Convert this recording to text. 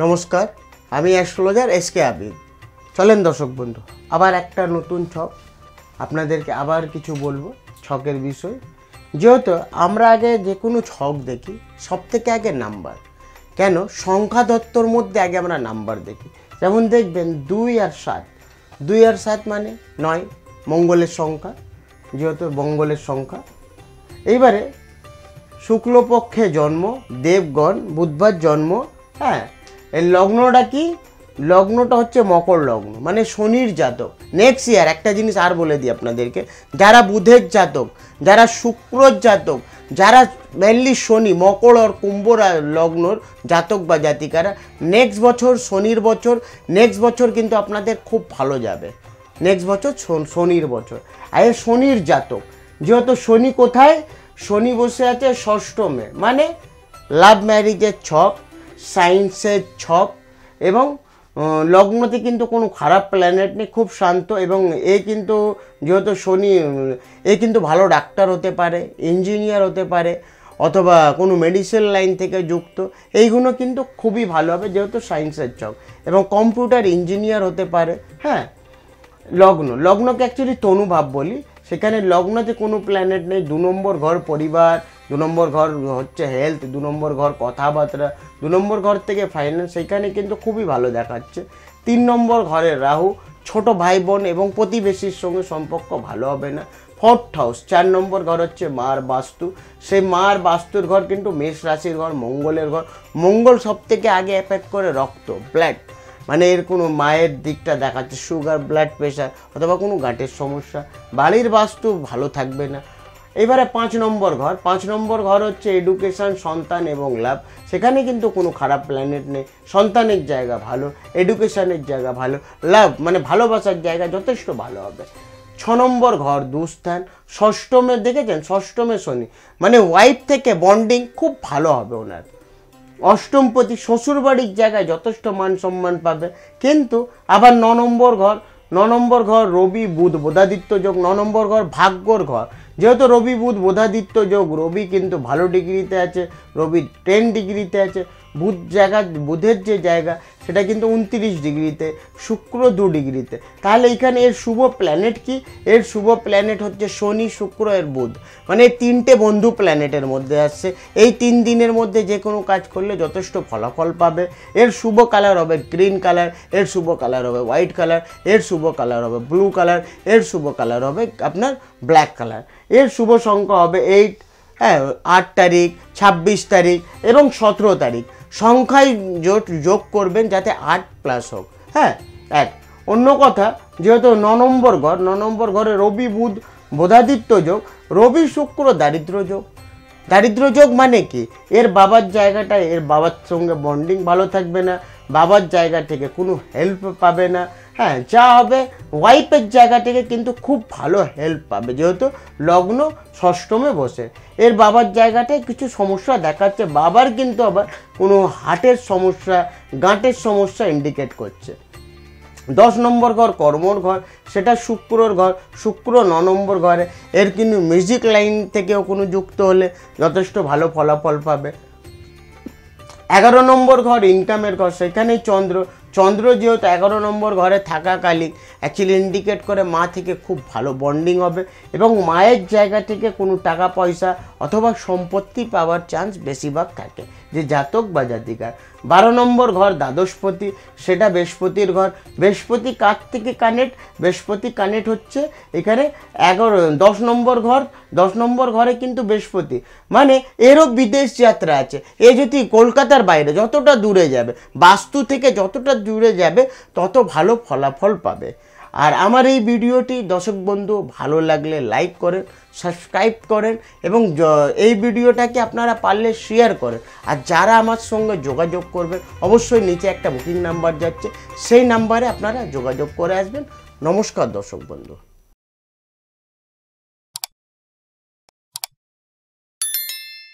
নমস্কার, আমি astrologer SK Abid. চলেন দর্শক বন্ধু, আবার একটা নতুন ছক আপনাদেরকে আবার কিছু বলবো ছকের বিষয়। যেহেতু আমরা আগে যে কোনো ছক দেখি সব থেকে আগে নাম্বার, কেন সংখ্যা তত্ত্বর মধ্যে আগে আমরা নাম্বার দেখি। যেমন দেখবেন 2 আর 7, 2 আর 7 মানে 9, মঙ্গলের সংখ্যা, যেহেতু মঙ্গলের সংখ্যা। এইবারে শুক্লপক্ষে জন্ম, দেবগণ, বুধবার জন্ম। হ্যাঁ, এই লগ্নটা কি? লগ্নটা হচ্ছে মকর লগ্ন, মানে শনির জাতক। নেক্সট ইয়ার একটা জিনিস আর বলে দিই আপনাদেরকে, যারা বুধের জাতক, যারা শুক্রর জাতক, যারা মেনলি শনি মকর আর কুম্ভ লগ্নর জাতক বা জাতিকারা, নেক্সট বছর শনির বছর, নেক্সট বছর কিন্তু আপনাদের খুব ভালো যাবে। নেক্সট বছর শনির বছর। আর শনির জাতক, যেহেতু শনি কোথায়? শনি বসে আছে ষষ্ঠমে, মানে লাভ ম্যারেজের ছক, সায়েন্সের ছক, এবং লগ্নতে কিন্তু কোনো খারাপ প্ল্যানেট নেই, খুব শান্ত। এবং এ কিন্তু যেহেতু শনি, এ কিন্তু ভালো ডাক্তার হতে পারে, ইঞ্জিনিয়ার হতে পারে, অথবা কোনো মেডিসিন লাইন থেকে যুক্ত। এইগুলো কিন্তু খুবই ভালো হবে যেহেতু সায়েন্সের ছক, এবং কম্পিউটার ইঞ্জিনিয়ার হতে পারে। হ্যাঁ, লগ্নকে অ্যাকচুয়ালি তনুভাব বলি। সেখানে লগ্নতে কোনো প্ল্যানেট নেই। 2 নম্বর ঘর পরিবার, 2 নম্বর ঘর হচ্ছে হেলথ, 2 নম্বর ঘর কথাবার্তা, 2 নম্বর ঘর থেকে ফাইন্যান্স, সেইখানে কিন্তু খুবই ভালো দেখাচ্ছে। 3 নম্বর ঘরে রাহু, ছোট ভাই বোন এবং প্রতিবেশীর সঙ্গে সম্পর্ক ভালো হবে না। 4th হাউস, 4 নম্বর ঘর হচ্ছে মার বাস্তু। সেই মার বাস্তুর ঘর কিন্তু মেষ রাশির ঘর, মঙ্গলের ঘর। মঙ্গল সব থেকে আগে এফেক্ট করে রক্ত, ব্লাড, মানে এর কোনো মায়ের দিকটা দেখাচ্ছে, সুগার, ব্লাড প্রেশার, অথবা কোনো গাঁটের সমস্যা। বাড়ির বাস্তু ভালো থাকবে না। এবারে 5 নম্বর ঘর, 5 নম্বর ঘর হচ্ছে এডুকেশন, সন্তান এবং লাভ। সেখানে কিন্তু কোনো খারাপ প্ল্যানেট নেই। সন্তানের জায়গা ভালো, এডুকেশনের জায়গা ভালো, লাভ মানে ভালোবাসার জায়গা যথেষ্ট ভালো হবে। 6 নম্বর ঘর দুস্থান, ষষ্ঠমে দেখেছেন, ষষ্ঠমে শনি, মানে ওয়াইফ থেকে বন্ডিং খুব ভালো হবে ওনার। অষ্টমপতি, শ্বশুরবাড়ির জায়গায় যথেষ্ট মান সম্মান পাবে। কিন্তু আবার 9 নম্বর ঘর, 9 নম্বর ঘর রবি বুধ বোধাদিত্য যোগ, 9 নম্বর ঘর ভাগ্যর ঘর। যেহেতু রবি বুধ বোধাদিত্য যোগ, রবি কিন্তু ভালো ডিগ্রিতে আছে, রবি 10 ডিগ্রিতে আছে। বুধের যে জায়গা সেটা কিন্তু 29 ডিগ্রিতে, শুক্র 2 ডিগ্রিতে। তাহলে এখানে এর শুভ প্ল্যানেট কি? এর শুভ প্ল্যানেট হচ্ছে শনি, শুক্র এর বুধ, মানে 3টে বন্ধু প্ল্যানেটের মধ্যে আসছে। এই 3 দিনের মধ্যে যে কোনো কাজ করলে যথেষ্ট ফলাফল পাবে। এর শুভ কালার হবে গ্রিন কালার, এর শুভ কালার হবে হোয়াইট কালার, এর শুভ কালার হবে ব্লু কালার, এর শুভ কালার হবে আপনার ব্ল্যাক কালার। এর শুভ সংখ্যা হবে 8, হ্যাঁ 8 তারিখ, 26 তারিখ এবং 17 তারিখ। সংখ্যায় যোগ করবেন যাতে 8+ হোক। হ্যাঁ, 1। অন্য কথা, যেহেতু 9 নম্বর ঘর, 9 নম্বর ঘরে রবি বুধ বোধাদিত্য যোগ, রবি শুক্র দারিদ্র যোগ। দারিদ্র যোগ মানে কি? এর বাবার জায়গাটা, এর বাবার সঙ্গে বন্ডিং ভালো থাকবে না, বাবার জায়গা থেকে কোনো হেল্প পাবে না। হ্যাঁ, যা হবে ওয়াইফের জায়গা থেকে কিন্তু খুব ভালো হেল্প পাবে, যেহেতু লগ্ন ষষ্ঠমে বসে। এর বাবার জায়গাটায় কিছু সমস্যা দেখাচ্ছে, বাবার কিন্তু আবার কোনো হার্টের সমস্যা, গাঁটের সমস্যা ইন্ডিকেট করছে। 10 নম্বর ঘর কর্মর ঘর, সেটা শুক্রর ঘর, শুক্র 9 নম্বর ঘরে। এর কিন্তু মিউজিক লাইন থেকেও কোনো যুক্ত হলে যথেষ্ট ভালো ফলাফল পাবে। 11 নম্বর ঘর ইনকামের ঘর, সেখানেই চন্দ্র যেহেতু 11 নম্বর ঘরে থাকাকালীন অ্যাকচুয়ালি ইন্ডিকেট করে মা থেকে খুব ভালো বন্ডিং হবে, এবং মায়ের জায়গা থেকে কোনো টাকা পয়সা অথবা সম্পত্তি পাওয়ার চান্স বেশিরভাগ থাকে যে জাতক বা জাতিকার। 12 নম্বর ঘর দ্বাদশপতি, সেটা বৃহস্পতির ঘর। বৃহস্পতি কার থেকে কানেক্ট? বৃহস্পতি কানেক্ট হচ্ছে এখানে 10 নম্বর ঘর, 10 নম্বর ঘরে কিন্তু বৃহস্পতি, মানে এরও বিদেশ যাত্রা আছে। এ যদি কলকাতার বাইরে যতটা দূরে যাবে, বাস্তু থেকে যতটা দূরে যাবে তত ভালো ফলাফল পাবে। আর আমার এই ভিডিওটি দর্শক বন্ধু ভালো লাগলে লাইক করেন, সাবস্ক্রাইব করেন, এবং এই ভিডিওটাকে আপনারা পারলে শেয়ার করেন। আর যারা আমার সঙ্গে যোগাযোগ করবেন, অবশ্যই নিচে একটা বুকিং নাম্বার যাচ্ছে, সেই নাম্বারে আপনারা যোগাযোগ করে আসবেন। নমস্কার দর্শক বন্ধু।